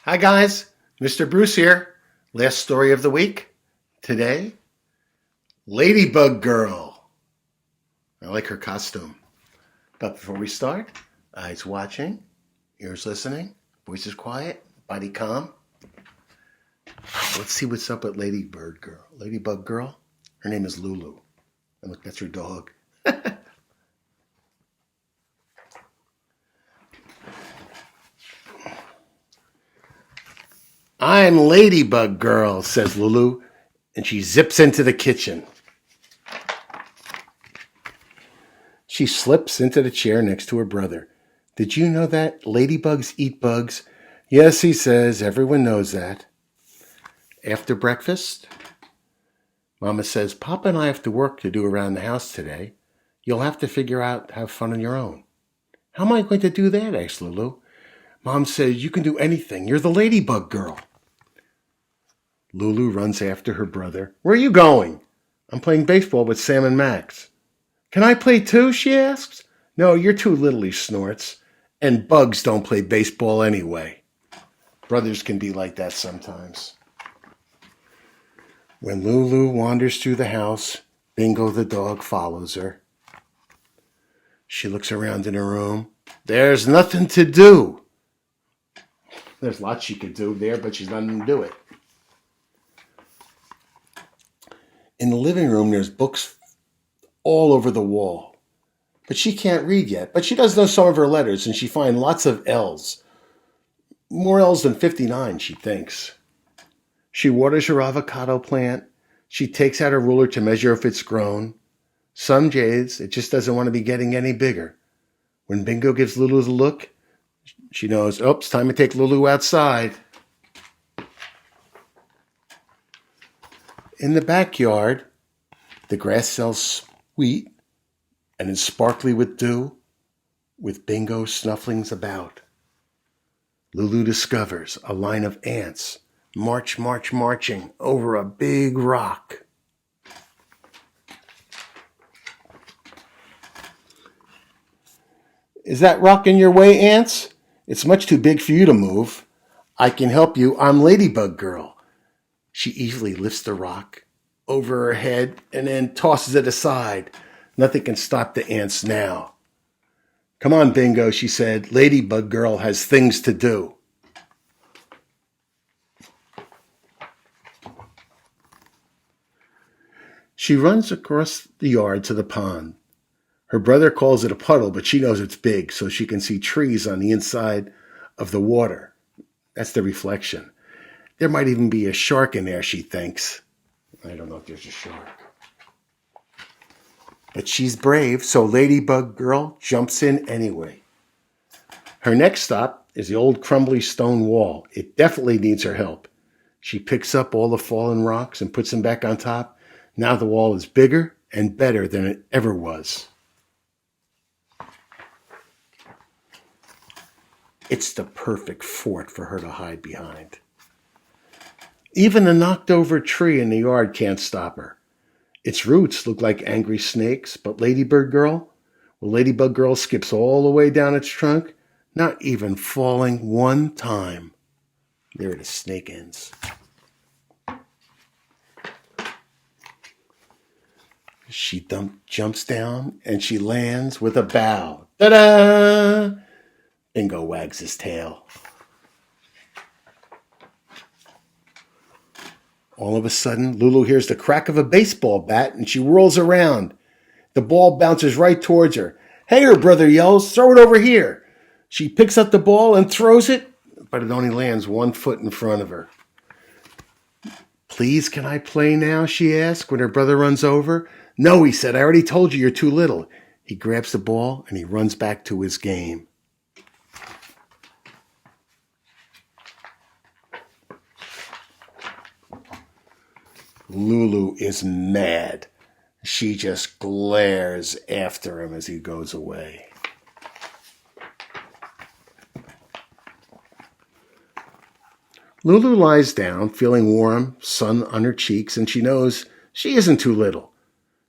Hi guys, Mr. Bruce here. Last story of the week. Today, Ladybug Girl. I like her costume. But before we start, eyes watching, ears listening, voices quiet, body calm. Let's see what's up with Ladybug Girl. Ladybug Girl, her name is Lulu. And look, that's her dog. I'm Ladybug Girl, says Lulu, and she zips into the kitchen. She slips into the chair next to her brother. Did you know that ladybugs eat bugs? Yes, he says, everyone knows that. After breakfast, Mama says, Papa and I have to work to do around the house today. You'll have to figure out have fun on your own. How am I going to do that? Asked Lulu. Mom says, you can do anything. You're the Ladybug Girl. Lulu runs after her brother. Where are you going? I'm playing baseball with Sam and Max. Can I play too? She asks. No, you're too little, he snorts. And bugs don't play baseball anyway. Brothers can be like that sometimes. When Lulu wanders through the house, Bingo the dog follows her. She looks around in her room. There's nothing to do. There's lots she could do there, but she's not going to do it. In the living room, there's books all over the wall. But she can't read yet. But she does know some of her letters, and she finds lots of L's. More L's than 59, she thinks. She waters her avocado plant. She takes out a ruler to measure if it's grown. Some days, it just doesn't want to be getting any bigger. When Bingo gives Lulu a look, she knows, oh, it's time to take Lulu outside. In the backyard, the grass smells sweet and is sparkly with dew, with Bingo snufflings about. Lulu discovers a line of ants marching over a big rock. Is that rock in your way, ants? It's much too big for you to move. I can help you. I'm Ladybug Girl. She easily lifts the rock over her head and then tosses it aside. Nothing can stop the ants now. Come on, Bingo, she said. Ladybug Girl has things to do. She runs across the yard to the pond. Her brother calls it a puddle, but she knows it's big, so she can see trees on the inside of the water. That's the reflection. There might even be a shark in there, she thinks. I don't know if there's a shark. But she's brave, so Ladybug Girl jumps in anyway. Her next stop is the old crumbly stone wall. It definitely needs her help. She picks up all the fallen rocks and puts them back on top. Now the wall is bigger and better than it ever was. It's the perfect fort for her to hide behind. Even a knocked-over tree in the yard can't stop her. Its roots look like angry snakes, but Ladybug Girl skips all the way down its trunk, not even falling one time. There the snake ends. She jumps down, and she lands with a bow. Ta-da! Bingo wags his tail. All of a sudden, Lulu hears the crack of a baseball bat, and she whirls around. The ball bounces right towards her. Hey, her brother yells, throw it over here. She picks up the ball and throws it, but it only lands 1 foot in front of her. Please, can I play now, she asks when her brother runs over. No, he said, I already told you you're too little. He grabs the ball, and he runs back to his game. Lulu is mad. She just glares after him as he goes away. Lulu lies down, feeling warm, sun on her cheeks, and she knows she isn't too little.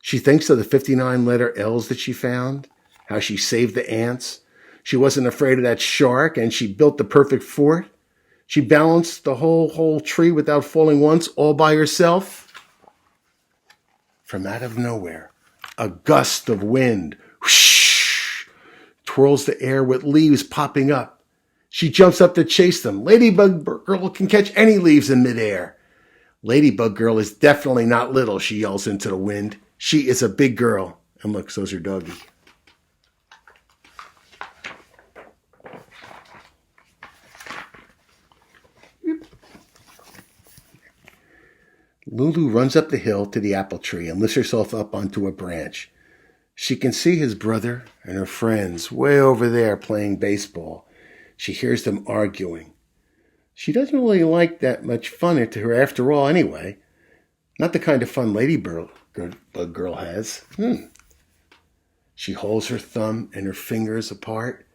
She thinks of the 59-letter L's that she found, how she saved the ants. She wasn't afraid of that shark, and she built the perfect fort. She balanced the whole tree without falling once, all by herself. From out of nowhere, a gust of wind whoosh, twirls the air with leaves popping up. She jumps up to chase them. Ladybug Girl can catch any leaves in midair. Ladybug Girl is definitely not little, she yells into the wind. She is a big girl. And look, so's her doggy. Lulu runs up the hill to the apple tree and lifts herself up onto a branch. She can see his brother and her friends way over there playing baseball. She hears them arguing. She doesn't really like that much fun to her after all anyway. Not the kind of fun Ladybug Girl has. She holds her thumb and her fingers apart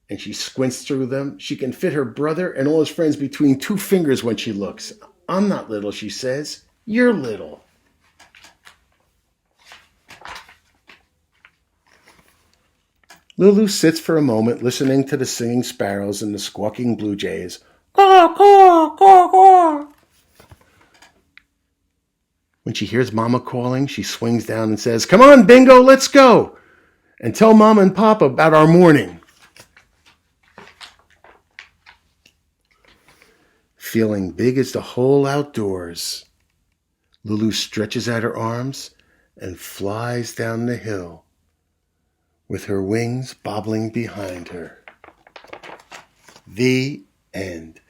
and she squints through them. She can fit her brother and all his friends between 2 fingers when she looks. I'm not little, she says. You're little. Lulu sits for a moment listening to the singing sparrows and the squawking blue jays. Caw, caw, caw, caw. When she hears Mama calling, she swings down and says, Come on, Bingo, let's go. And tell Mama and Papa about our morning. Feeling big as the whole outdoors, Lulu stretches out her arms and flies down the hill with her wings bobbling behind her. The end.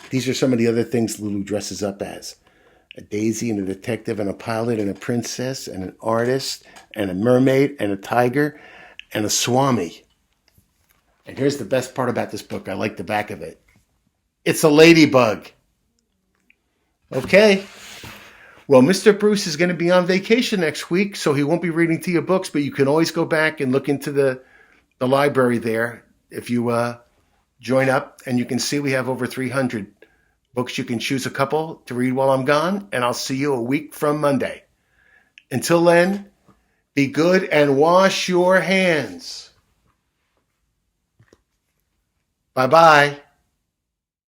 These are some of the other things Lulu dresses up as. A daisy and a detective and a pilot and a princess and an artist and a mermaid and a tiger and a swami. And here's the best part about this book. I like the back of it. It's a ladybug. Okay. Well, Mr. Bruce is going to be on vacation next week, so he won't be reading to you books, but you can always go back and look into the library there if you join up, and you can see we have over 300 books. You can choose a couple to read while I'm gone, and I'll see you a week from Monday. Until then, be good and wash your hands. Bye-bye.